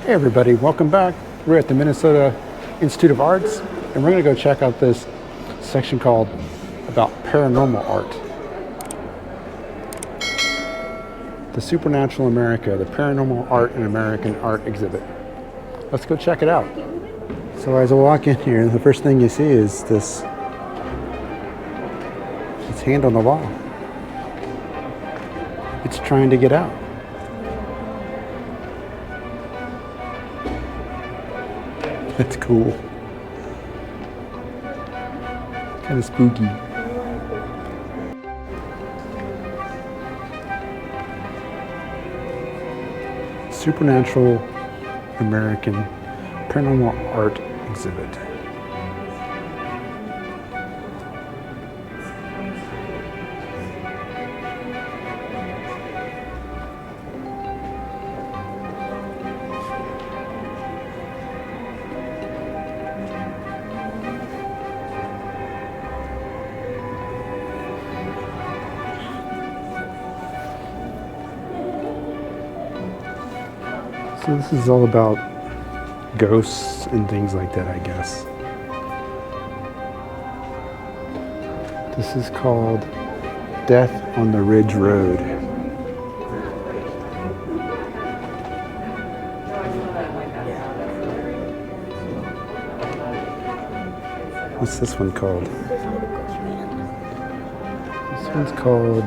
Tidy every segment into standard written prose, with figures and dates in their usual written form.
Hey everybody, welcome back. We're at the Minnesota Institute of Arts, and we're going to go check out this section called about paranormal art. The Supernatural America, the Paranormal Art and American Art exhibit. Let's go check it out. So as I walk in here, the first thing you see is this hand on the wall. It's trying to get out. That's cool. Kind of spooky. Supernatural American Paranormal Art exhibit. So this is all about ghosts and things like that, I guess. This is called Death on the Ridge Road. What's this one called? This one's called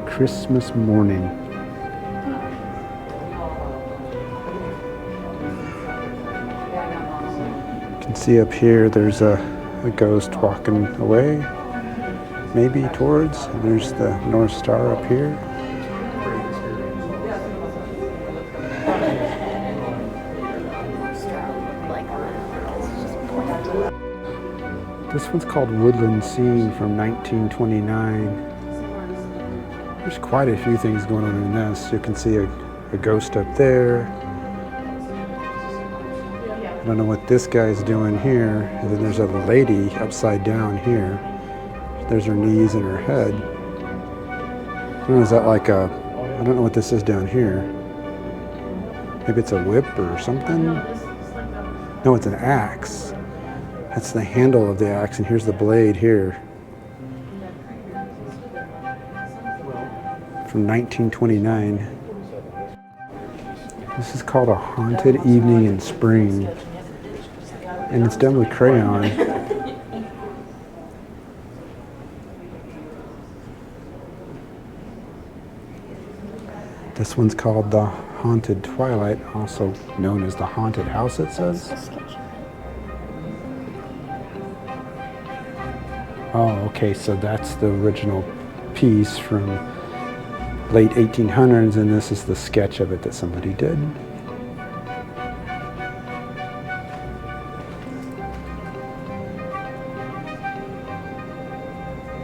Christmas Mourning. You can see up here there's a ghost walking away, maybe towards, and there's the North Star up here. This one's called Woodland Scene from 1929. There's quite a few things going on in this. You can see a ghost up there. I don't know what this guy's doing here. And then there's a lady upside down here. There's her knees and her head. I don't know, is that like I don't know what this is down here. Maybe it's a whip or something? No, it's an axe. That's the handle of the axe, and here's the blade here. From 1929. This is called A Haunted Evening in Spring. And it's done with crayon. This one's called The Haunted Twilight, also known as The Haunted House, it says. Oh, okay, so that's the original piece from late 1800s, and this is the sketch of it that somebody did.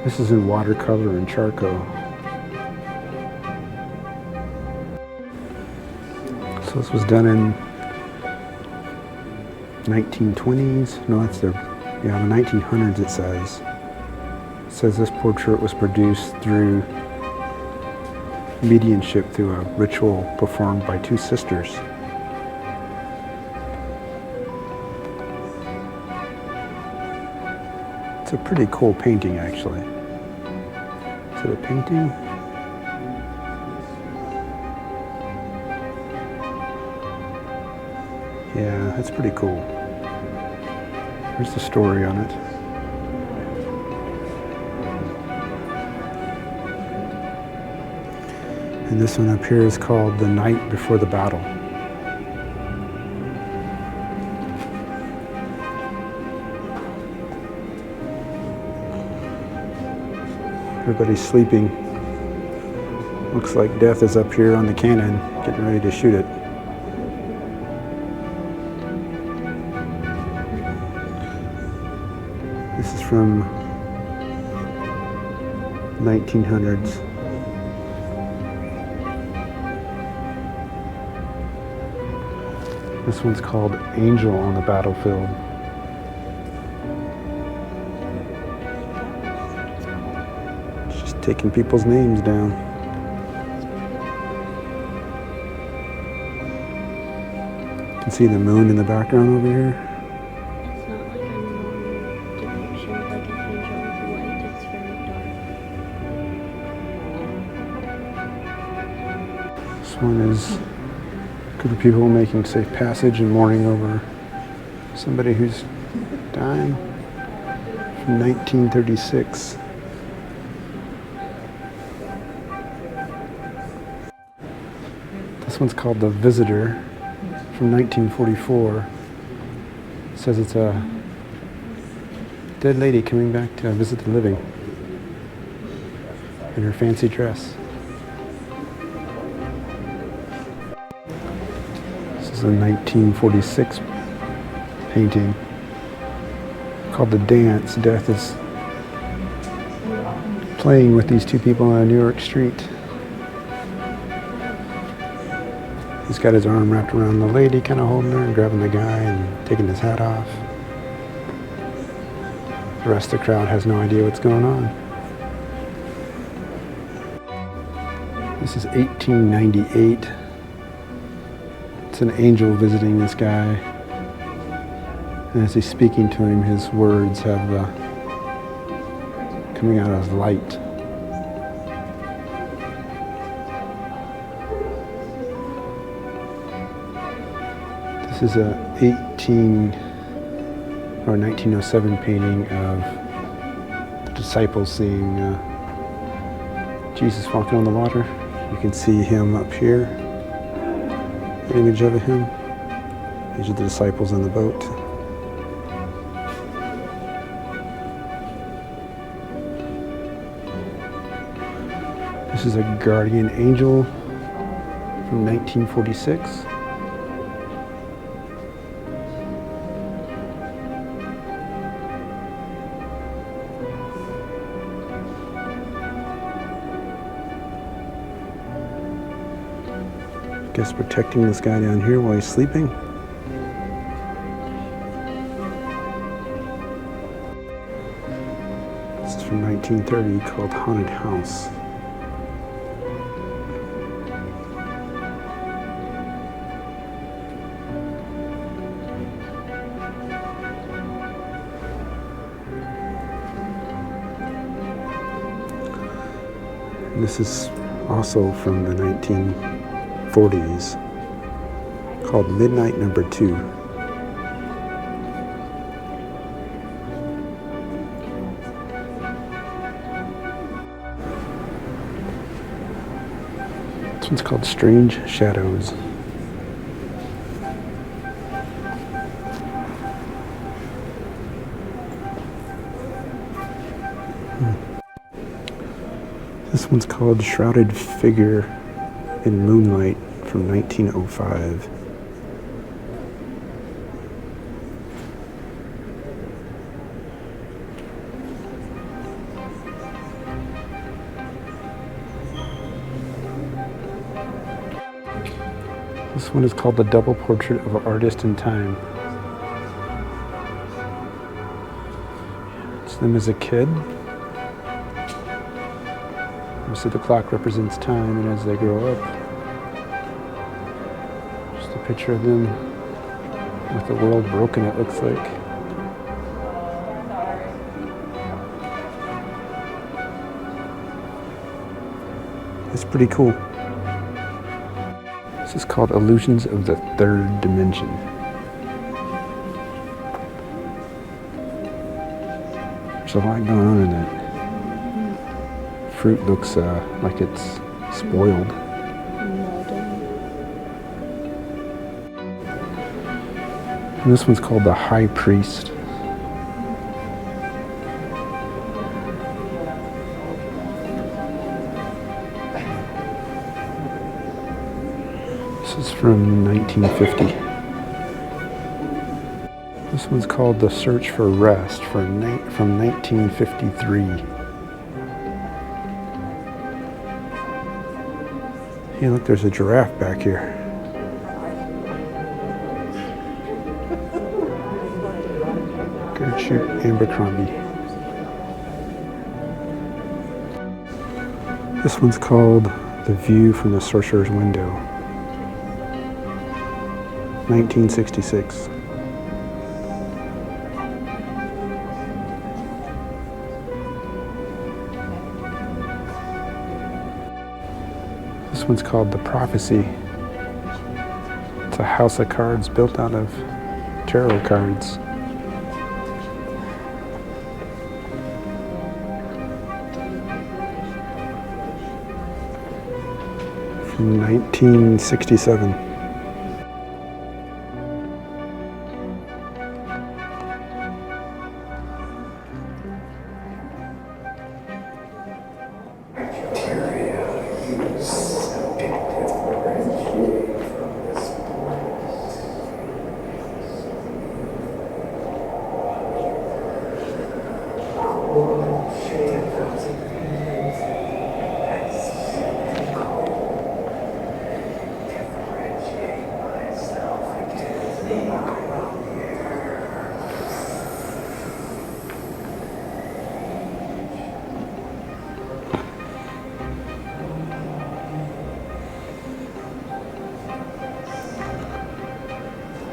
This is in watercolor and charcoal. So this was done in 1920s. No, that's the 1900s it says. It says this portrait was produced through mediumship through a ritual performed by two sisters. It's a pretty cool painting, actually. Is it a painting? Yeah, that's pretty cool. Here's the story on it. And this one up here is called The Night Before the Battle. Everybody's sleeping. Looks like death is up here on the cannon, getting ready to shoot it. This is from 1900s. This one's called Angel on the Battlefield. It's just taking people's names down. can see the moon in the background over here. It's not like a normal depiction of like an angel with light. It's very dark. This one is a group of people making safe passage and mourning over somebody who's dying from 1936. This one's called The Visitor from 1944. It says it's a dead lady coming back to visit the living in her fancy dress. This is a 1946 painting called The Dance. Death is playing with these two people on a New York street. He's got his arm wrapped around the lady, kind of holding her and grabbing the guy and taking his hat off. The rest of the crowd has no idea what's going on. This is 1898. It's an angel visiting this guy. And as he's speaking to him, his words have coming out as light. This is a 1907 painting of the disciples seeing Jesus walking on the water. You can see him up here, an image of him. These are the disciples in the boat. This is a guardian angel from 1946. Guess protecting this guy down here while he's sleeping. This is from 1930 called Haunted House. And this is also from the 1940s called Midnight Number 2. This one's called Strange Shadows. This one's called Shrouded Figure in Moonlight from 1905. This one is called The Double Portrait of an Artist in Time. It's them as a kid. So the clock represents time, and as they grow up, just a picture of them with the world broken, it looks like. It's pretty cool. This is called Illusions of the Third Dimension. There's a lot going on in that. Fruit looks like it's spoiled. And this one's called The High Priest. This is from 1950. This one's called The Search for Rest from 1953. Hey, look, there's a giraffe back here. Gertrude Abercrombie. This one's called The View from the Sorcerer's Window. 1966. This one's called The Prophecy. It's a house of cards built out of tarot cards. From 1967.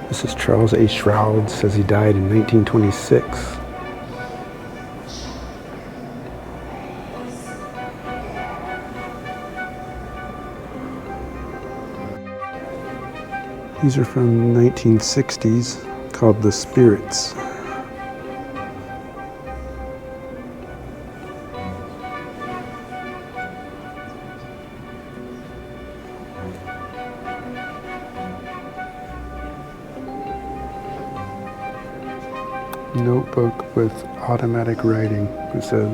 This is Charles A. Shroud, says he died in 1926. These are from 1960s, called The Spirits. Notebook with automatic writing, it says.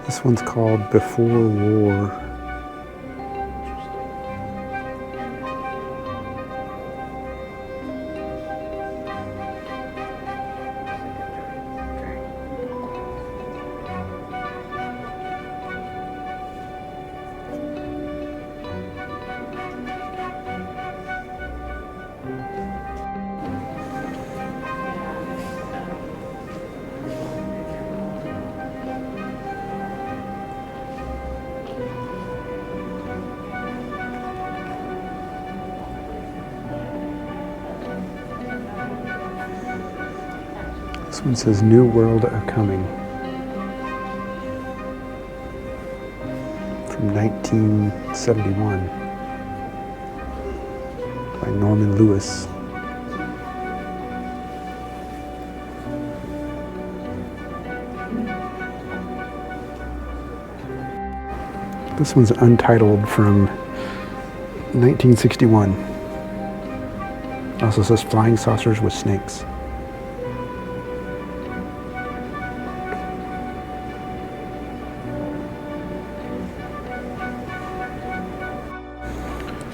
This one's called Before War. This one says New World A-Coming. From 1971 by Norman Lewis. This one's Untitled from 1961. Also says Flying Saucers with Snakes.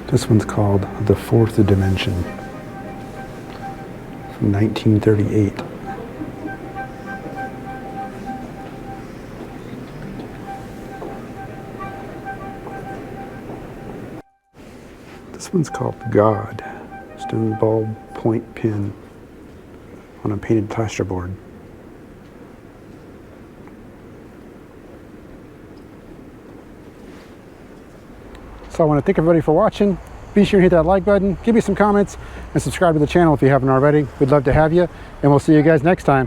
This one's called The Fourth Dimension from 1938. This one's called God, stone ball point pin on a painted plasterboard. So I want to thank everybody for watching. Be sure to hit that like button, give me some comments, and subscribe to the channel if you haven't already. We'd love to have you, and we'll see you guys next time.